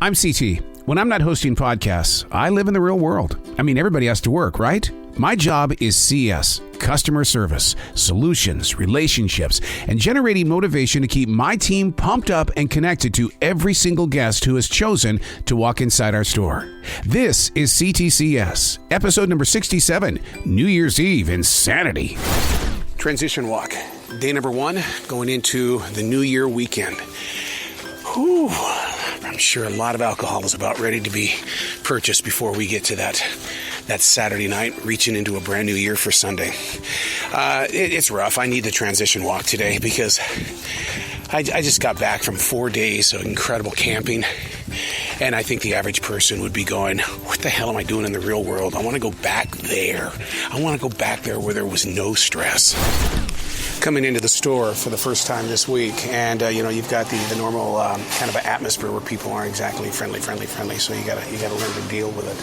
I'm CT. When I'm not hosting podcasts, I live in the real world. I mean, everybody has to work, right? My job is CS, customer service, solutions, relationships, and generating motivation to keep my team pumped up and connected to every single guest who has chosen to walk inside our store. This is C.T.C.S, episode number 67, New Year's Eve Insanity. Transition walk. Day number 1, going into the New Year weekend. Whew. I'm sure a lot of alcohol is about ready to be purchased before we get to that Saturday night, reaching into a brand new year for Sunday. It's rough. I need the transition walk today because I just got back from 4 days of incredible camping, and I think the average person would be going, what the hell am I doing in the real world? I want to go back there. I want to go back there where there was no stress. Coming into the store for the first time this week, and you've got the normal kind of an atmosphere where people aren't exactly friendly. So you gotta learn to deal with it,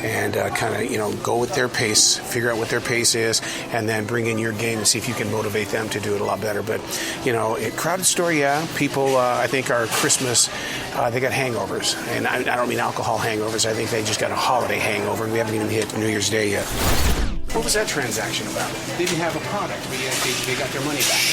and kind of go with their pace, figure out what their pace is, and then bring in your game and see if you can motivate them to do it a lot better. But crowded store, yeah. People, I think, are Christmas. They got hangovers, and I don't mean alcohol hangovers. I think they just got a holiday hangover, and we haven't even hit New Year's Day yet. What was that transaction about? They didn't have a product, but they got their money back.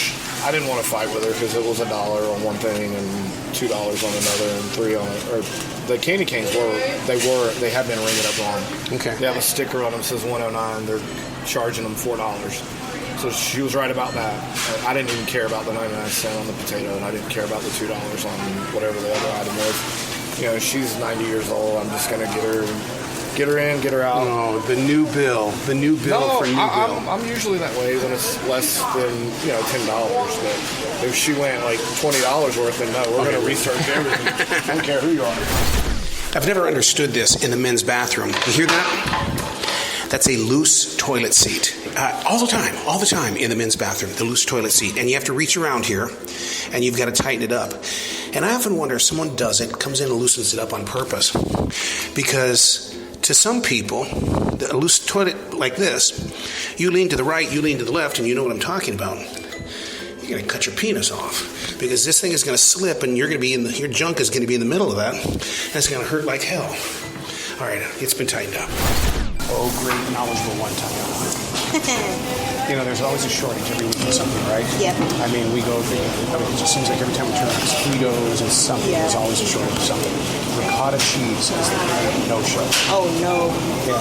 I didn't want to fight with her because it was $1 on one thing and $2 on another and $3 on it. Or the candy canes they have been ringing up wrong. Okay. They have a sticker on them that says 109. They're charging them $4. So she was right about that. I didn't even care about the 99-cent on the potato, and I didn't care about the $2 on whatever the other item was. She's 90 years old. I'm just gonna get her in, get her out. No, the new bill for new bill. I'm usually that way when it's less than $10. But if she went like $20 worth, then no, we're going to research everything. I don't care who you are. I've never understood this in the men's bathroom. You hear that? That's a loose toilet seat. All the time in the men's bathroom, the loose toilet seat. And you have to reach around here, and you've got to tighten it up. And I often wonder if someone does it, comes in and loosens it up on purpose. Because to some people, a loose toilet like this, you lean to the right, you lean to the left, and you know what I'm talking about. You're going to cut your penis off because this thing is going to slip, and you're going to be your junk is going to be in the middle of that, and it's going to hurt like hell. All right, it's been tightened up. Oh, great, knowledgeable one time. There's always a shortage every week of something, right? Yep. I mean, it just seems like every time we turn on mosquitoes and something, there's always a shortage of something. Ricotta cheese is the no-show. Oh, no. Yeah,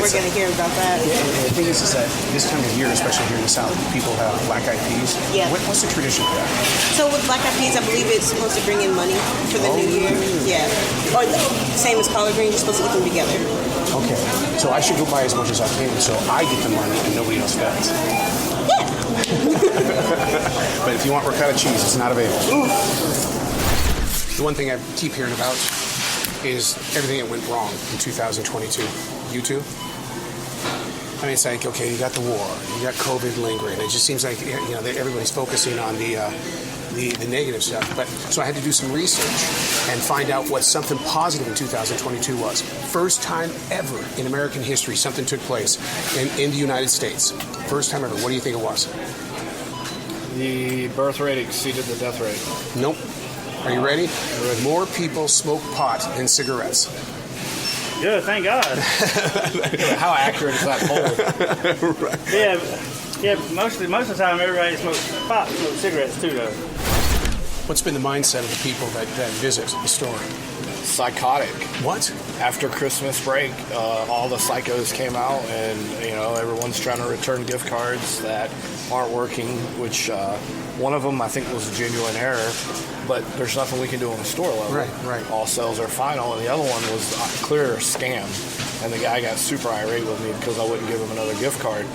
we're going to hear about that. Yeah, the thing is that this time of year, especially here in the South, people have black-eyed peas. Yeah. What's the tradition for that? So with black-eyed peas, I believe it's supposed to bring in money for the new year. Yeah. Or same as collard greens, you're supposed to eat them together. Okay. So I should go buy as much as I can so I get the money and nobody else does. Yeah. But if you want ricotta cheese, it's not available. Ooh. The one thing I keep hearing about is everything that went wrong in 2022. You too? I mean, it's like, okay, you got the war, you got COVID lingering. It just seems like everybody's focusing on the negative stuff. But so I had to do some research and find out what something positive in 2022 was. First time ever in American history something took place in the United States. First time ever. What do you think it was? The birth rate exceeded the death rate. Nope. Are you ready? More people smoke pot than cigarettes. Good, thank God. How accurate is that poll? Right. Yeah. Most of the time, everybody smokes pot, smokes cigarettes too, though. What's been the mindset of the people that visit the store? Psychotic. What? After Christmas break, all the psychos came out, and everyone's trying to return gift cards that aren't working. Which one of them I think was a genuine error, but there's nothing we can do on the store level. Right. All sales are final, and the other one was a clear scam. And the guy got super irate with me because I wouldn't give him another gift card.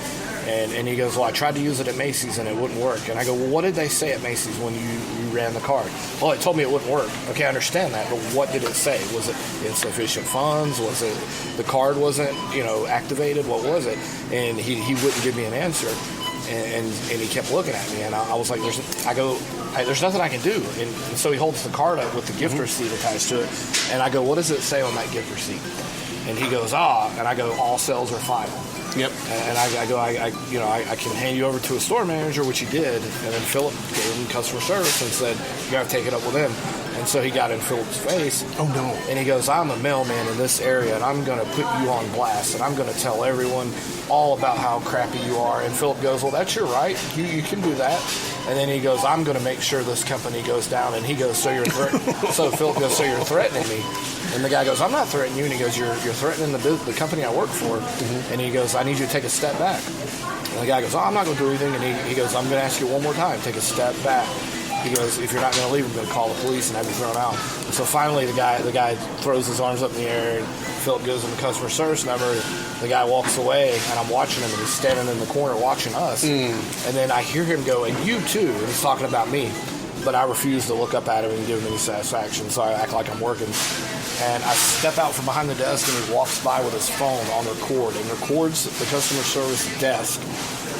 And he goes, well, I tried to use it at Macy's and it wouldn't work. And I go, well, what did they say at Macy's when you ran the card? Well, it told me it wouldn't work. Okay, I understand that, but what did it say? Was it insufficient funds? Was it the card wasn't, activated? What was it? And he wouldn't give me an answer. And he kept looking at me, and I was like, there's nothing I can do. And so he holds the card up with the gift receipt attached to it. And I go, what does it say on that gift receipt? And he goes, and I go, all sales are final. Yep. And I can hand you over to a store manager, which he did. And then Philip gave him customer service and said, you got to take it up with him. And And so he got in Philip's face. Oh, no. And he goes, I'm a mailman in this area, and I'm going to put you on blast, and I'm going to tell everyone all about how crappy you are. And Philip goes, well, that's your right. You can do that. And then he goes, I'm going to make sure this company goes down. And he goes, so Philip goes, so you're threatening me. And the guy goes, I'm not threatening you. And he goes, you're threatening the company I work for. Mm-hmm. And he goes, I need you to take a step back. And the guy goes, I'm not going to do anything. And he goes, I'm going to ask you one more time. Take a step back. He goes, if you're not going to leave, I'm going to call the police and have you thrown out. And so finally, the guy throws his arms up in the air, and Philip gives him a customer service number. The guy walks away, and I'm watching him, and he's standing in the corner watching us. And then I hear him go, and you too. And he's talking about me. But I refuse to look up at him and give him any satisfaction, so I act like I'm working. And I step out from behind the desk, and he walks by with his phone on record and records the customer service desk.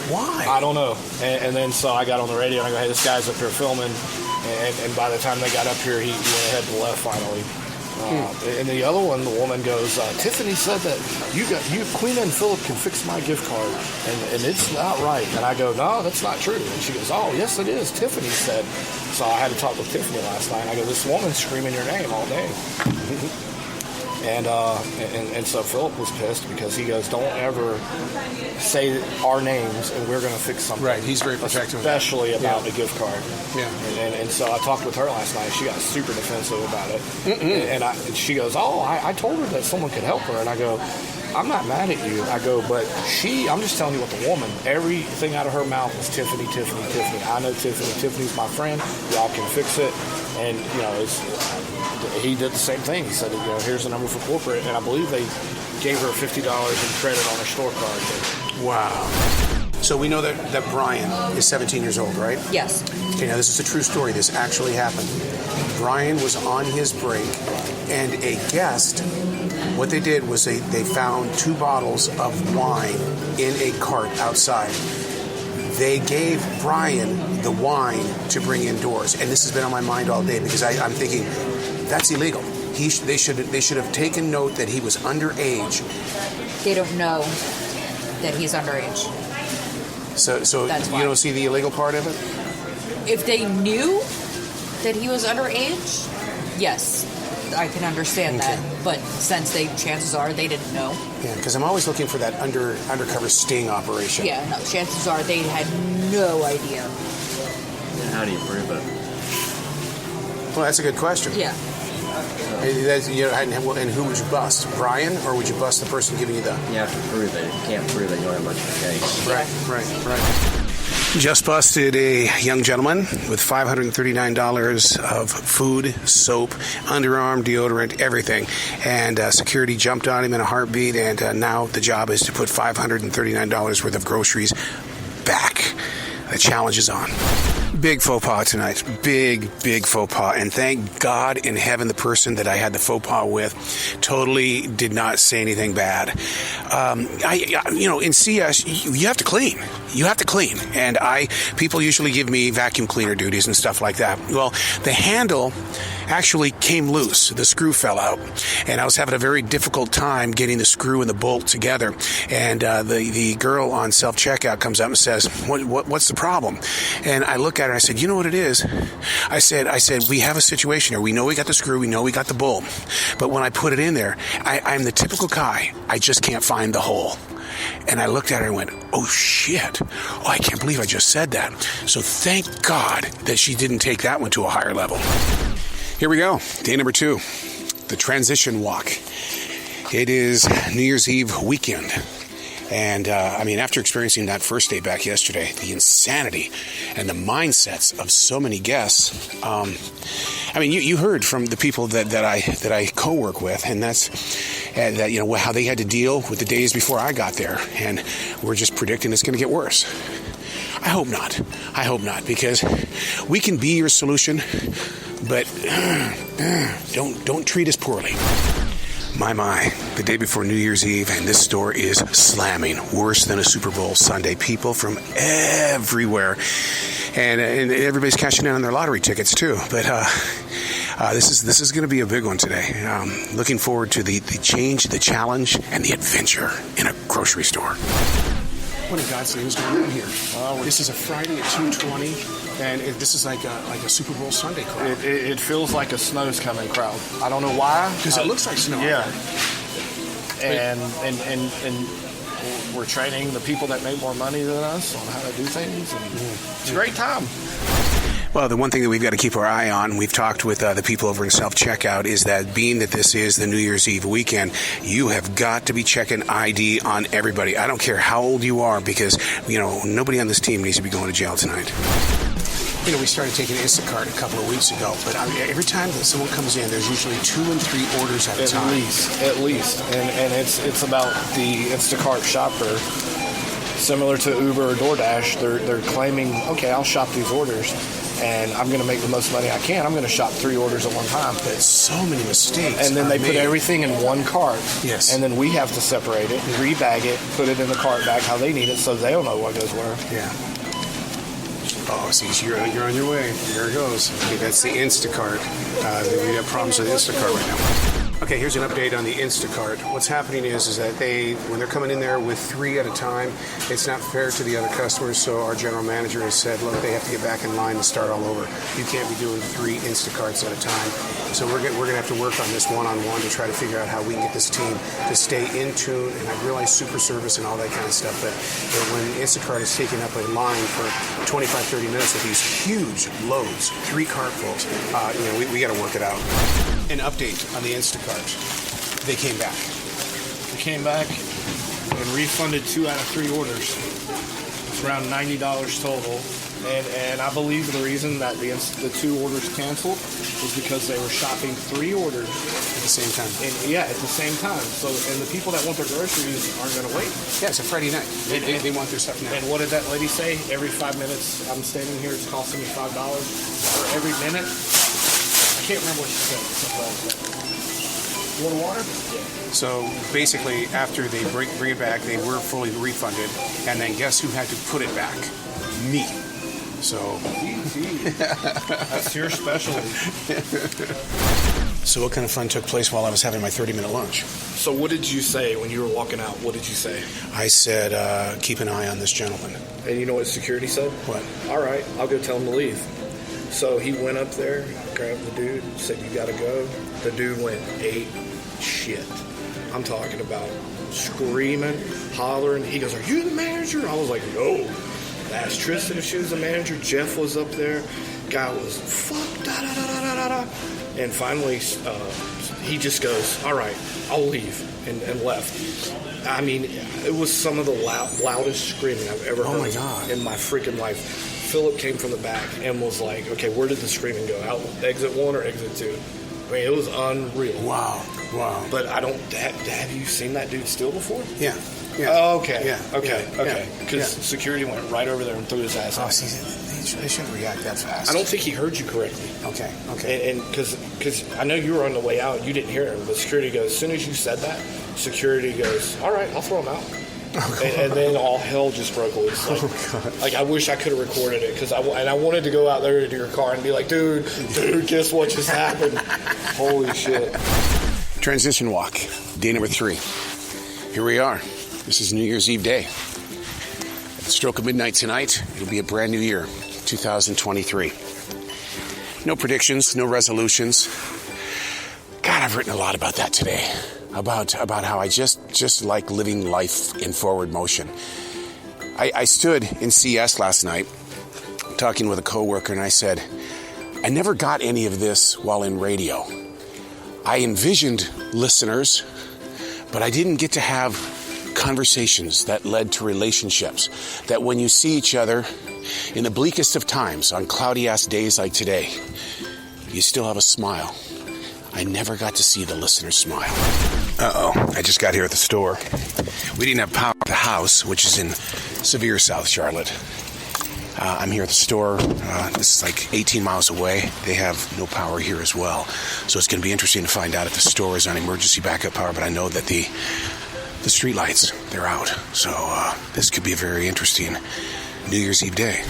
Why? I don't know. And then so I got on the radio, and I go, hey, this guy's up here filming. And by the time they got up here, he went ahead and left finally. And the other one, the woman goes, Tiffany said that Queen and Philip can fix my gift card, and it's not right. And I go, no, that's not true. And she goes, oh, yes, it is. Tiffany said. So I had to talk with Tiffany last night. I go, this woman's screaming your name all day. And so Philip was pissed because he goes, don't ever say our names and we're going to fix something. Right, he's very protective. Especially about a gift card. Yeah. And so I talked with her last night. She got super defensive about it. And she goes, I told her that someone could help her. And I go, I'm not mad at you. I go, but I'm just telling you what the woman, everything out of her mouth was Tiffany. I know Tiffany. Tiffany's my friend. Y'all can fix it. And, he did the same thing. He said, here's the number for corporate. And I believe they gave her $50 in credit on her store card. Wow. So we know that Brian is 17 years old, right? Yes. Okay, now this is a true story. This actually happened. Brian was on his break, and a guest, what they did was they found 2 bottles of wine in a cart outside. They gave Brian the wine to bring indoors, and this has been on my mind all day because I'm thinking that's illegal. They should have taken note that he was underage. They don't know that he's underage. So you don't see the illegal part of it? If they knew that he was underage, yes, I can understand that. But since chances are they didn't know. Yeah, because I'm always looking for that undercover sting operation. Yeah, no, chances are they had no idea. And how do you prove it? Well, that's a good question. Yeah. And who would you bust? Brian, or would you bust the person giving you the... You have to prove it. You can't prove it. You don't have much of a case. Right. Just busted a young gentleman with $539 of food, soap, underarm, deodorant, everything. And security jumped on him in a heartbeat, and now the job is to put $539 worth of groceries back. The challenge is on. Big faux pas tonight. Big faux pas. And thank God in heaven the person that I had the faux pas with totally did not say anything bad. In CS, you have to clean. You have to clean. And people usually give me vacuum cleaner duties and stuff like that. Well, the handle actually came loose. The screw fell out. And I was having a very difficult time getting the screw and the bolt together. And the girl on self-checkout comes up and says, what's the problem? And I look at her and I said, you know what it is? I said, we have a situation here. We know we got the screw. We know we got the bolt. But when I put it in there, I'm the typical guy. I just can't find the hole. And I looked at her and went, oh, shit. Oh, I can't believe I just said that. So thank God that she didn't take that one to a higher level. Here we go. Day number 2, the transition walk. It is New Year's Eve weekend. And, after experiencing that first day back yesterday, the insanity and the mindsets of so many guests, you heard from the people that I co-work with, and that's how they had to deal with the days before I got there, and we're just predicting it's going to get worse. I hope not, because we can be your solution, but don't treat us poorly. My, the day before New Year's Eve, and this store is slamming, worse than a Super Bowl Sunday. People from everywhere, and everybody's cashing in on their lottery tickets too. But this is going to be a big one today. Looking forward to the change, the challenge, and the adventure in a grocery store. What in God's name is going on here? This is a Friday at 2:20. And this is like a Super Bowl Sunday crowd. It feels like a snow's coming crowd. I don't know why. Because it looks like snow. Yeah. And we're training the people that make more money than us on how to do things. And it's a great time. Well, the one thing that we've got to keep our eye on, we've talked with the people over in self-checkout, is that being that this is the New Year's Eve weekend, you have got to be checking ID on everybody. I don't care how old you are, because, nobody on this team needs to be going to jail tonight. We started taking Instacart a couple of weeks ago, but every time that someone comes in, there's usually 2 and 3 orders at a time. At least. And it's about the Instacart shopper. Similar to Uber or DoorDash, they're claiming, okay, I'll shop these orders, and I'm going to make the most money I can. I'm going to shop 3 orders at one time. But so many mistakes. And then they put everything in one cart. Yes. And then we have to separate it, rebag it, put it in the cart bag how they need it, so they don't know what goes where. Yeah. Oh, see, you're on your way. There it goes. Okay, that's the Instacart. We have problems with Instacart right now. Okay, here's an update on the Instacart. What's happening is that when they're coming in there with 3 at a time, it's not fair to the other customers, so our general manager has said, look, they have to get back in line and start all over. You can't be doing 3 Instacarts at a time. So we're going to have to work on this one-on-one to try to figure out how we can get this team to stay in tune. And I realize super service and all that kind of stuff, but when Instacart is taking up a line for 25, 30 minutes with these huge loads, 3 cartfuls, we got to work it out. An update on the Instacart. They came back. They came back and refunded 2 out of 3 orders. It's around $90 total. And I believe the reason that the 2 orders canceled was because they were shopping 3 orders at the same time. At the same time. So, and the people that want their groceries aren't going to wait. Yeah, it's a Friday night. They want their stuff now. And what did that lady say? Every 5 minutes I'm standing here, it's costing me $5 for every minute. I can't remember what she said. You want water? Yeah. So basically, after they bring it back, they were fully refunded, and then guess who had to put it back? Me. So that's your specialty. So what kind of fun took place while I was having my 30-minute lunch? So what did you say when you were walking out? What did you say? I said, keep an eye on this gentleman. And you know what security said? What? All right, I'll go tell him to leave. So he went up there, grabbed the dude, said, you got to go. The dude went ate shit. I'm talking about screaming, hollering. He goes, are you the manager? I was like, no. I asked Tristan if she was the manager. Jeff was up there. Guy was, fuck, da-da-da-da-da-da. And finally, he just goes, all right, I'll leave, and left. I mean, it was some of the loudest screaming I've ever heard in my freaking life. Philip came from the back and was like, okay, where did the screaming go? Out exit 1 or exit 2? I mean, it was unreal. Wow. But have you seen that dude steal before? Yeah. Oh, okay. Yeah. Okay. Because security went right over there and threw his ass out. See, they shouldn't react that fast. I don't think he heard you correctly. Okay. And because I know you were on the way out, you didn't hear him, but security goes, as soon as you said that, security goes, all right, I'll throw him out. And then all hell just broke loose. Like I wish I could have recorded it, because I wanted to go out there to your car and be like, dude, guess what just happened? Holy shit. Transition walk, day number 3. Here we are. This is New Year's Eve day. At the stroke of midnight tonight, it'll be a brand new year, 2023. No predictions, no resolutions. God, I've written a lot about that today. About how I just like living life in forward motion. I stood in C.S. last night talking with a coworker, and I said, I never got any of this while in radio. I envisioned listeners, but I didn't get to have conversations that led to relationships, that when you see each other in the bleakest of times, on cloudy-ass days like today, you still have a smile. I never got to see the listeners smile. I just got here at the store. We didn't have power at the house, which is in Sevier, South Charlotte. I'm here at the store. This is like 18 miles away. They have no power here as well. So it's going to be interesting to find out if the store is on emergency backup power, but I know that the street lights, they're out. So this could be a very interesting New Year's Eve day.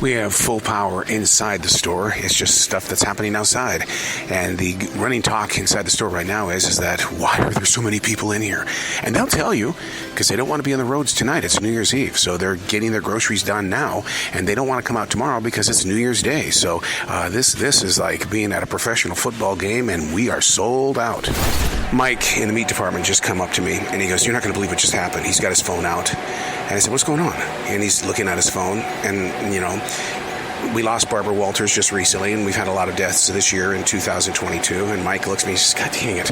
We have full power inside the store. It's just stuff that's happening outside. And the running talk inside the store right now is that why are there so many people in here? And they'll tell you because they don't want to be on the roads tonight. It's New Year's Eve. So they're getting their groceries done now, and they don't want to come out tomorrow because it's New Year's Day. So this is like being at a professional football game, and we are sold out. Mike in the meat department just come up to me, and he goes, "You're not going to believe what just happened." He's got his phone out. And I said, "What's going on?" And he's looking at his phone, and, you know, we lost Barbara Walters just recently, and we've had a lot of deaths this year in 2022. And Mike looks at me and says, "God dang it,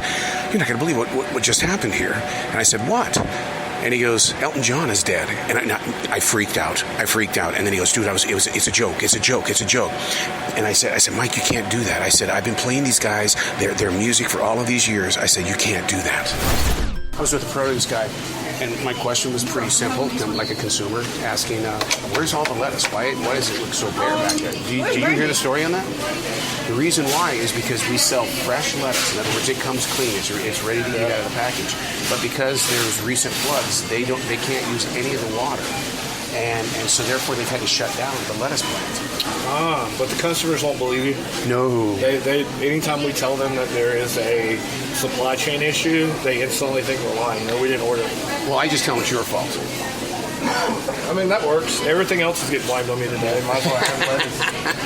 you're not going to believe what just happened here." And I said, "What?" And he goes, "Elton John is dead." And I freaked out. And then he goes, "Dude, it's a joke. It's a joke." And I said, "Mike, you can't do that." I said, "I've been playing these guys, their music for all of these years." I said, "You can't do that." I was with the produce guy, and my question was pretty simple. I'm like a consumer asking, where's all the lettuce? Why does it look so bare back there? Do you hear the story on that? The reason why is because we sell fresh lettuce. In other words, it comes clean. It's ready to eat out of the package. But because there's recent floods, they can't use any of the water. And so therefore they've had to shut down the lettuce plant. But the customers won't believe you. No. They anytime we tell them that there is a supply chain issue, they instantly think we're lying. No, we didn't order it. Well, I just tell them it's your fault. I mean, that works. Everything else is getting blamed on me today. Might as well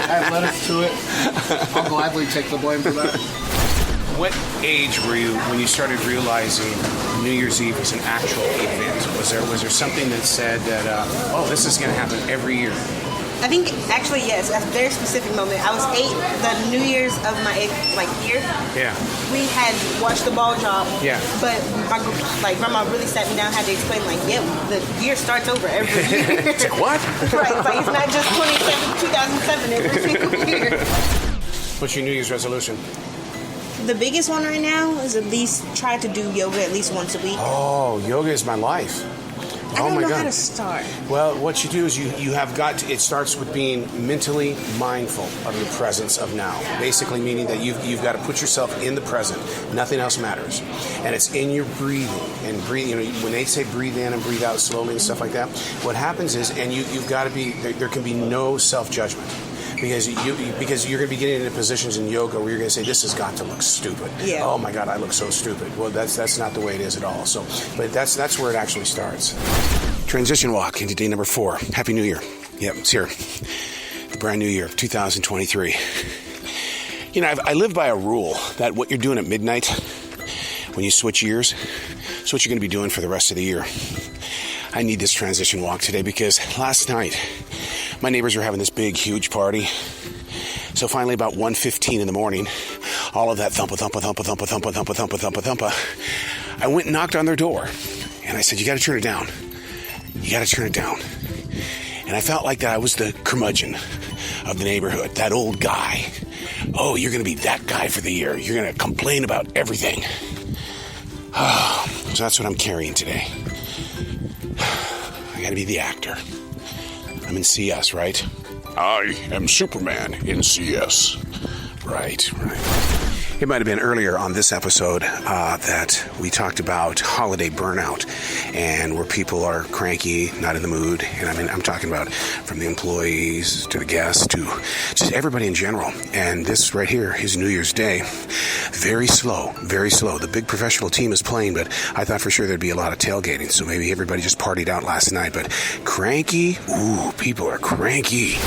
add lettuce to it. I'll gladly take the blame for that. What age were you when you started realizing New Year's Eve was an actual event? Was there something that said that, this is going to happen every year? I think, actually, yes. At a very specific moment. I was 8, the New Year's of my 8th, year. Yeah. We had watched the ball drop. Yeah. But my grandma really sat me down, had to explain, the year starts over every year. It's like, what? Right. It's not just 2007 every single year. What's your New Year's resolution? The biggest one right now is at least try to do yoga at least once a week. Oh, yoga is my life. I don't know how to start. Well, what you do is you have got to, it starts with being mentally mindful of your presence of now. Basically meaning that you've got to put yourself in the present. Nothing else matters. And it's in your breathing. And when they say breathe in and breathe out slowly and stuff like that, what happens is, and you've got to be, there can be no self-judgment. Because you're going to be getting into positions in yoga where you're going to say, this has got to look stupid. Yeah. Oh my God, I look so stupid. Well, that's not the way it is at all. So, but that's where it actually starts. Transition walk into day number 4. Happy New Year. Yep, it's here. The brand new year, 2023. You know, I live by a rule that what you're doing at midnight when you switch years, it's what you're going to be doing for the rest of the year. I need this transition walk today because last night, my neighbors were having this big, huge party. So finally, about 1:15 in the morning, all of that thumpa. I went and knocked on their door, and I said, "You got to turn it down. You got to turn it down." And I felt like that I was the curmudgeon of the neighborhood, that old guy. Oh, you're going to be that guy for the year. You're going to complain about everything. So that's what I'm carrying today. I got to be the actor. I'm in CS, right? I am Superman in CS. Right. It might have been earlier on this episode that we talked about holiday burnout and where people are cranky, not in the mood. And I mean, I'm talking about from the employees to the guests to just everybody in general. And this right here is New Year's Day. Very slow, very slow. The big professional team is playing, but I thought for sure there'd be a lot of tailgating. So maybe everybody just partied out last night. But cranky? Ooh, people are cranky.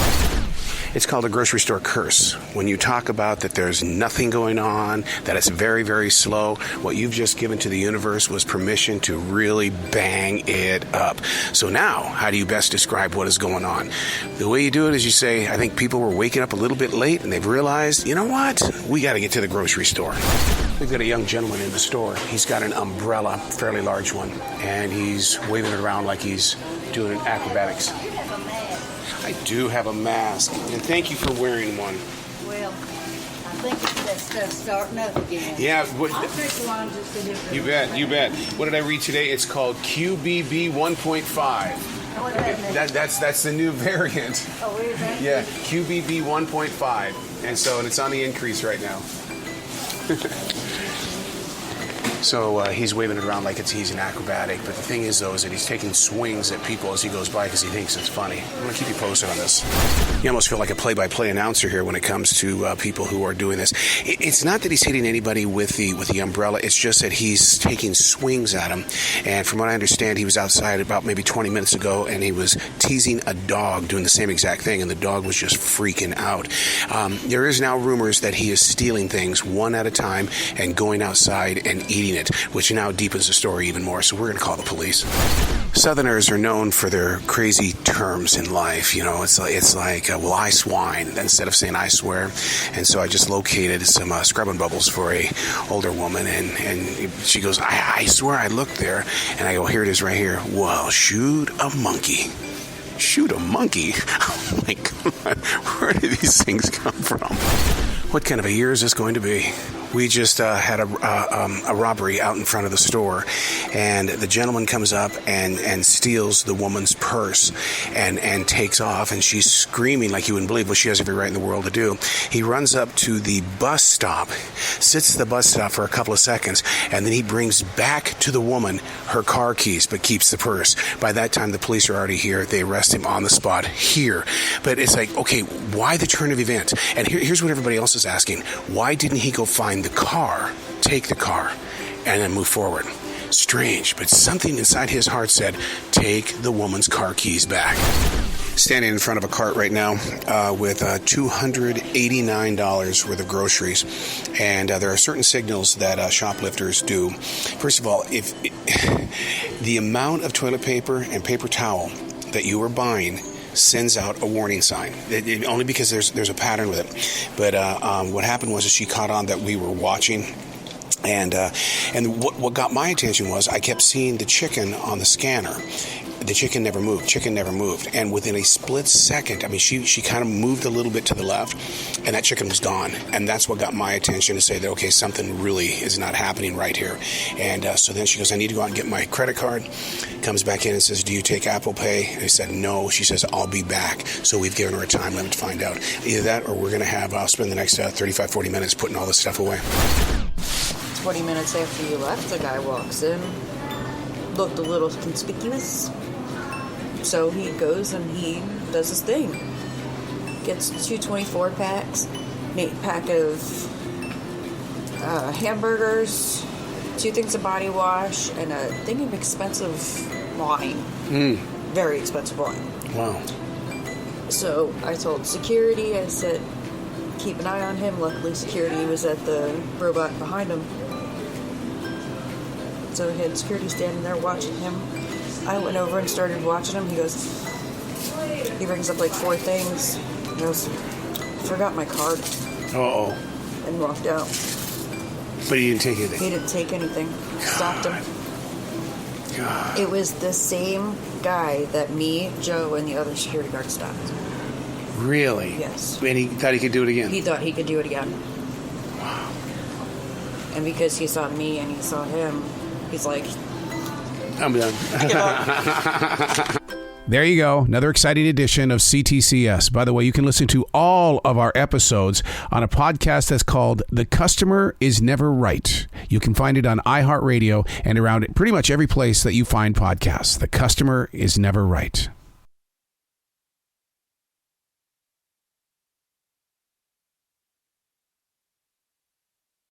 It's called a grocery store curse. When you talk about that there's nothing going on, that it's very, very slow, what you've just given to the universe was permission to really bang it up. So now, how do you best describe what is going on? The way you do it is you say, I think people were waking up a little bit late and they've realized, you know what? We got to get to the grocery store. We've got a young gentleman in the store. He's got an umbrella, fairly large one, and he's waving it around like he's doing acrobatics. I do have a mask, and thank you for wearing one. Well, I think it's that stuff starting up again. Yeah, I'll take one just to do you bet. What did I read today? It's called QBB 1.5. That's the new variant. Oh, is that? Yeah, QBB 1.5, and it's on the increase right now. So he's waving it around like he's an acrobatic. But the thing is, though, is that he's taking swings at people as he goes by because he thinks it's funny. I'm going to keep you posted on this. You almost feel like a play-by-play announcer here when it comes to people who are doing this. It's not that he's hitting anybody with the umbrella. It's just that he's taking swings at him. And from what I understand, he was outside about maybe 20 minutes ago, and he was teasing a dog doing the same exact thing, and the dog was just freaking out. There is now rumors that he is stealing things one at a time and going outside and eating it, which now deepens the story even more. So we're going to call the police. Southerners are known for their crazy terms in life. You know, it's like well, I swine instead of saying I swear. And so I just located some scrubbing bubbles for a older woman, and she goes, I swear I looked there, and I go, here it is right here. Well, shoot a monkey. Shoot a monkey? Oh my God, where do these things come from? What kind of a year is this going to be? We just had a robbery out in front of the store, and the gentleman comes up and steals the woman's purse and takes off, and she's screaming like you wouldn't believe what she has every right in the world to do. He runs up to the bus stop, sits at the bus stop for a couple of seconds, and then he brings back to the woman her car keys, but keeps the purse. By that time, the police are already here. They arrest him on the spot here. But it's like, okay, why the turn of events? And here's what everybody else is asking. Why didn't he go find the car, take the car, and then move forward? Strange, but something inside his heart said, take the woman's car keys back. Standing in front of a cart right now with $289 worth of groceries. And there are certain signals that shoplifters do. First of all, if the amount of toilet paper and paper towel that you are buying sends out a warning sign, only because there's a pattern with it. But what happened was she caught on that we were watching, and what got my attention was I kept seeing the chicken on the scanner. The chicken never moved. And within a split second, I mean, she kind of moved a little bit to the left, and that chicken was gone. And that's what got my attention to say that, okay, something really is not happening right here. And so then she goes, I need to go out and get my credit card. Comes back in and says, do you take Apple Pay? And I said, no. She says, I'll be back. So we've given her a time limit to find out. Either that or we're going to I'll spend the next 35, 40 minutes putting all this stuff away. 20 minutes after you left, the guy walks in, looked a little conspicuous. So he goes and he does his thing. Gets 2 24 packs, an 8-pack of hamburgers, 2 things of body wash, and a thing of expensive wine. Very expensive wine. Wow. So I told security, I said, keep an eye on him. Luckily, security was at the robot behind him. So he had security standing there watching him. I went over and started watching him. He brings up like 4 things. He goes, forgot my card. Uh-oh. And walked out. But he didn't take anything. He didn't take anything. Stopped him. God. It was the same guy that me, Joe, and the other security guard stopped. Really? Yes. And he thought he could do it again? He thought he could do it again. Wow. And because he saw me and he saw him, he's like, I'm done. There you go. Another exciting edition of C.T.C.S. By the way, you can listen to all of our episodes on a podcast that's called The Customer Is Never Right. You can find it on iHeartRadio and around pretty much every place that you find podcasts. The Customer Is Never Right.